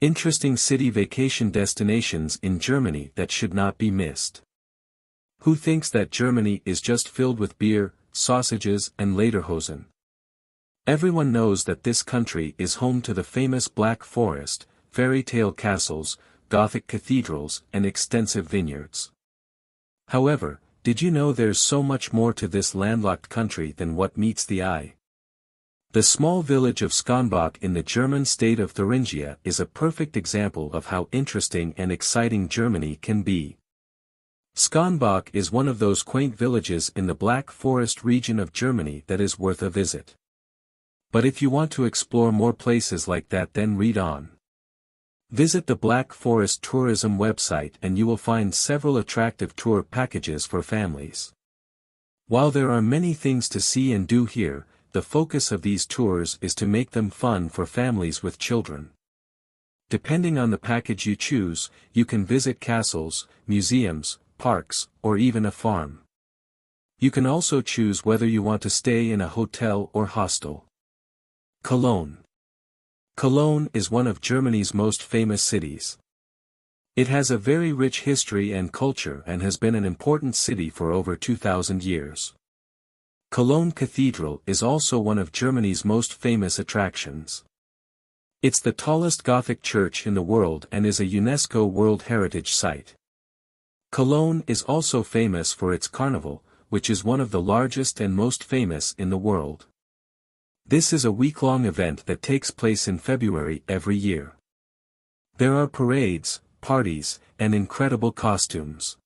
Interesting city vacation destinations in Germany that should not be missed. Who thinks that Germany is just filled with beer, sausages and lederhosen? Everyone knows that this country is home to the famous Black Forest, fairy tale castles, Gothic cathedrals and extensive vineyards. However, did you know there's so much more to this landlocked country than what meets the eye? The small village of Schönbach in the German state of Thuringia is a perfect example of how interesting and exciting Germany can be. Schönbach is one of those quaint villages in the Black Forest region of Germany that is worth a visit. But if you want to explore more places like that, then read on. Visit the Black Forest tourism website and you will find several attractive tour packages for families. While there are many things to see and do here, the focus of these tours is to make them fun for families with children. Depending on the package you choose, you can visit castles, museums, parks, or even a farm. You can also choose whether you want to stay in a hotel or hostel. Cologne. Cologne is one of Germany's most famous cities. It has a very rich history and culture and has been an important city for over 2,000 years. Cologne Cathedral is also one of Germany's most famous attractions. It's the tallest Gothic church in the world and is a UNESCO World Heritage Site. Cologne is also famous for its Carnival, which is one of the largest and most famous in the world. This is a week-long event that takes place in February every year. There are parades, parties, and incredible costumes.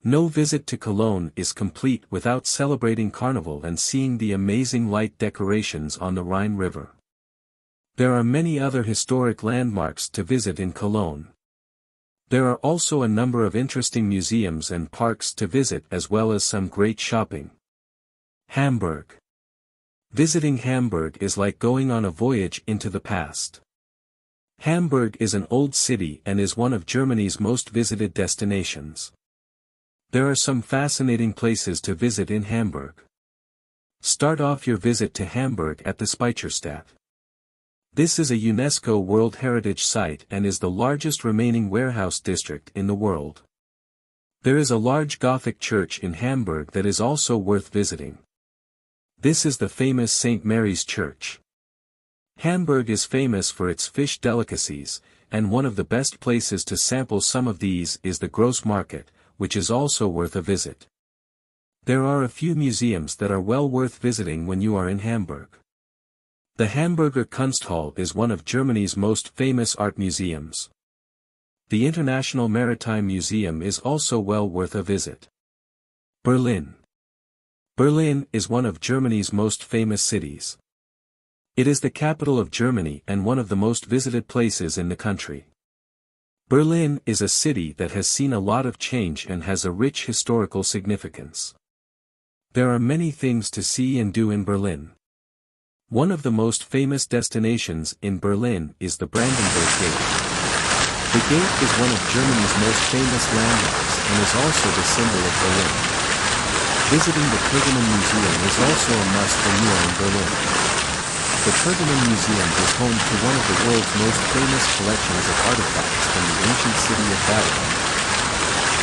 No visit to Cologne is complete without celebrating Carnival and seeing the amazing light decorations on the Rhine River. There are many other historic landmarks to visit in Cologne. There are also a number of interesting museums and parks to visit as well as some great shopping. Hamburg. Visiting Hamburg is like going on a voyage into the past. Hamburg is an old city and is one of Germany's most visited destinations. There are some fascinating places to visit in Hamburg. Start off your visit to Hamburg at the Speicherstadt. This is a UNESCO World Heritage Site and is the largest remaining warehouse district in the world. There is a large Gothic church in Hamburg that is also worth visiting. This is the famous St. Mary's Church. Hamburg is famous for its fish delicacies, and one of the best places to sample some of these is the Gross Market, which is also worth a visit. There are a few museums that are well worth visiting when you are in Hamburg. The Hamburger Kunsthal is one of Germany's most famous art museums. The International Maritime Museum is also well worth a visit. Berlin. Berlin is one of Germany's most famous cities. It is the capital of Germany and one of the most visited places in the country. Berlin is a city that has seen a lot of change and has a rich historical significance. There are many things to see and do in Berlin. One of the most famous destinations in Berlin is the Brandenburg Gate. The gate is one of Germany's most famous landmarks and is also the symbol of Berlin. Visiting the Pergamon Museum is also a must when you are in Berlin. The Pergamon Museum is home to one of the world's most famous collections of artifacts from the ancient city of Babylon.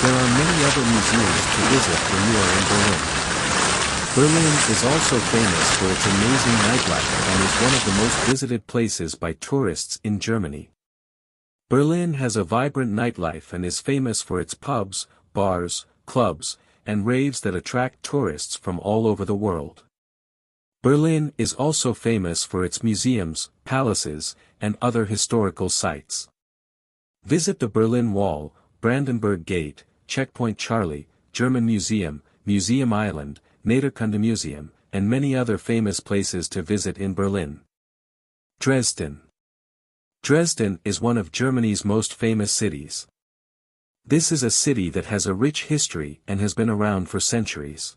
There are many other museums to visit when you are in Berlin. Berlin is also famous for its amazing nightlife and is one of the most visited places by tourists in Germany. Berlin has a vibrant nightlife and is famous for its pubs, bars, clubs, and raves that attract tourists from all over the world. Berlin is also famous for its museums, palaces, and other historical sites. Visit the Berlin Wall, Brandenburg Gate, Checkpoint Charlie, German Museum, Museum Island, Näderkunde Museum, and many other famous places to visit in Berlin. Dresden. Dresden is one of Germany's most famous cities. This is a city that has a rich history and has been around for centuries.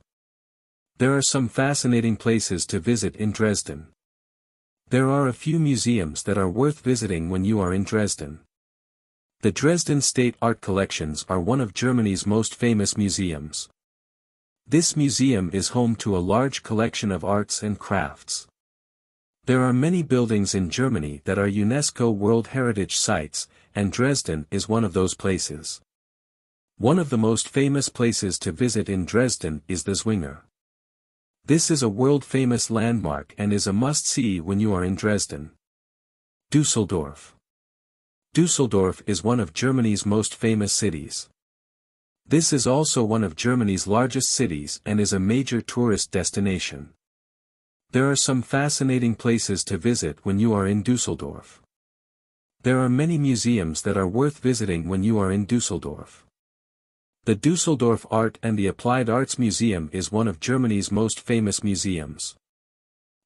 There are some fascinating places to visit in Dresden. There are a few museums that are worth visiting when you are in Dresden. The Dresden State Art Collections are one of Germany's most famous museums. This museum is home to a large collection of arts and crafts. There are many buildings in Germany that are UNESCO World Heritage sites, and Dresden is one of those places. One of the most famous places to visit in Dresden is the Zwinger. This is a world-famous landmark and is a must-see when you are in Dresden. Düsseldorf. Düsseldorf is one of Germany's most famous cities. This is also one of Germany's largest cities and is a major tourist destination. There are some fascinating places to visit when you are in Düsseldorf. There are many museums that are worth visiting when you are in Düsseldorf. The Düsseldorf Art and the Applied Arts Museum is one of Germany's most famous museums.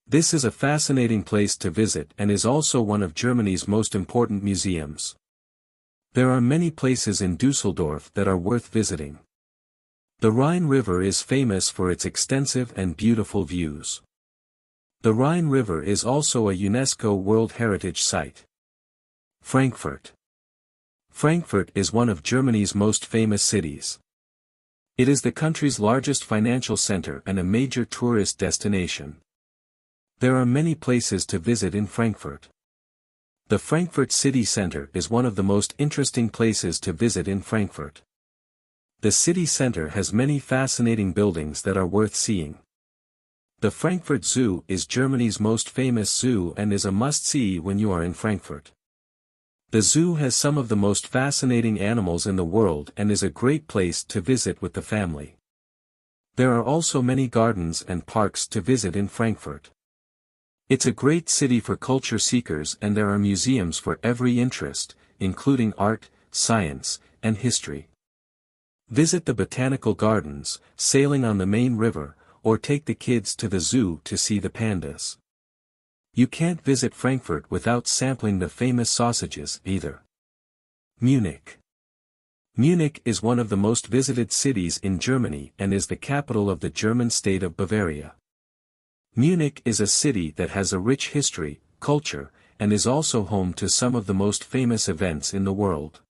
This is a fascinating place to visit and is also one of Germany's most important museums. There are many places in Düsseldorf that are worth visiting. The Rhine River is famous for its extensive and beautiful views. The Rhine River is also a UNESCO World Heritage Site. Frankfurt. Frankfurt is one of Germany's most famous cities. It is the country's largest financial center and a major tourist destination. There are many places to visit in Frankfurt. The Frankfurt city center is one of the most interesting places to visit in Frankfurt. The city center has many fascinating buildings that are worth seeing. The Frankfurt Zoo is Germany's most famous zoo and is a must-see when you are in Frankfurt. The zoo has some of the most fascinating animals in the world and is a great place to visit with the family. There are also many gardens and parks to visit in Frankfurt. It's a great city for culture seekers and there are museums for every interest, including art, science, and history. Visit the botanical gardens, sailing on the main river, or take the kids to the zoo to see the pandas. You can't visit Frankfurt without sampling the famous sausages either. Munich. Munich is one of the most visited cities in Germany and is the capital of the German state of Bavaria. Munich is a city that has a rich history, culture, and is also home to some of the most famous events in the world.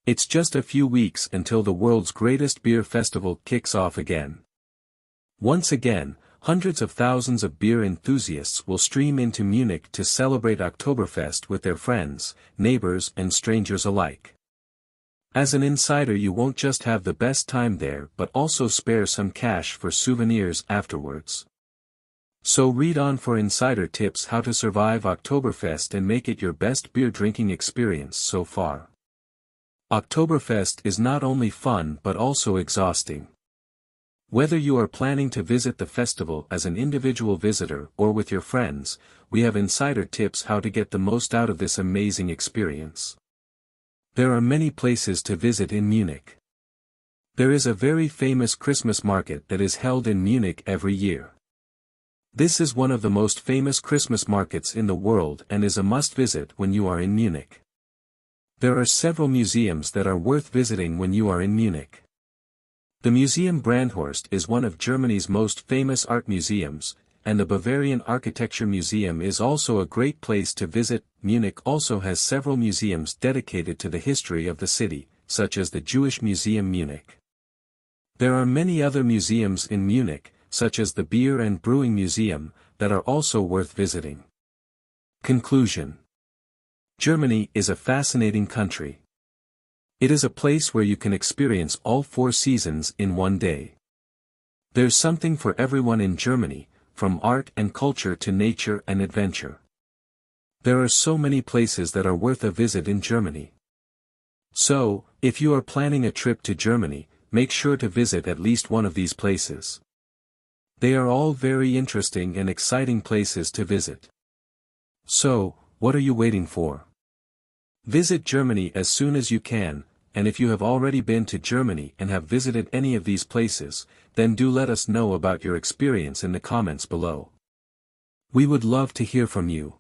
It's just a few weeks until the world's greatest beer festival kicks off again. Once again, hundreds of thousands of beer enthusiasts will stream into Munich to celebrate Oktoberfest with their friends, neighbors and strangers alike. As an insider, you won't just have the best time there but also spare some cash for souvenirs afterwards. So read on for insider tips how to survive Oktoberfest and make it your best beer drinking experience so far. Oktoberfest is not only fun but also exhausting. Whether you are planning to visit the festival as an individual visitor or with your friends, we have insider tips how to get the most out of this amazing experience. There are many places to visit in Munich. There is a very famous Christmas market that is held in Munich every year. This is one of the most famous Christmas markets in the world and is a must-visit when you are in Munich. There are several museums that are worth visiting when you are in Munich. The Museum Brandhorst is one of Germany's most famous art museums, and the Bavarian Architecture Museum is also a great place to visit. Munich also has several museums dedicated to the history of the city, such as the Jewish Museum Munich. There are many other museums in Munich, such as the Beer and Brewing Museum, that are also worth visiting. Conclusion. Germany is a fascinating country. It is a place where you can experience all 4 seasons in one day. There's something for everyone in Germany, from art and culture to nature and adventure. There are so many places that are worth a visit in Germany. So, if you are planning a trip to Germany, make sure to visit at least one of these places. They are all very interesting and exciting places to visit. So, what are you waiting for? Visit Germany as soon as you can, and if you have already been to Germany and have visited any of these places, then do let us know about your experience in the comments below. We would love to hear from you.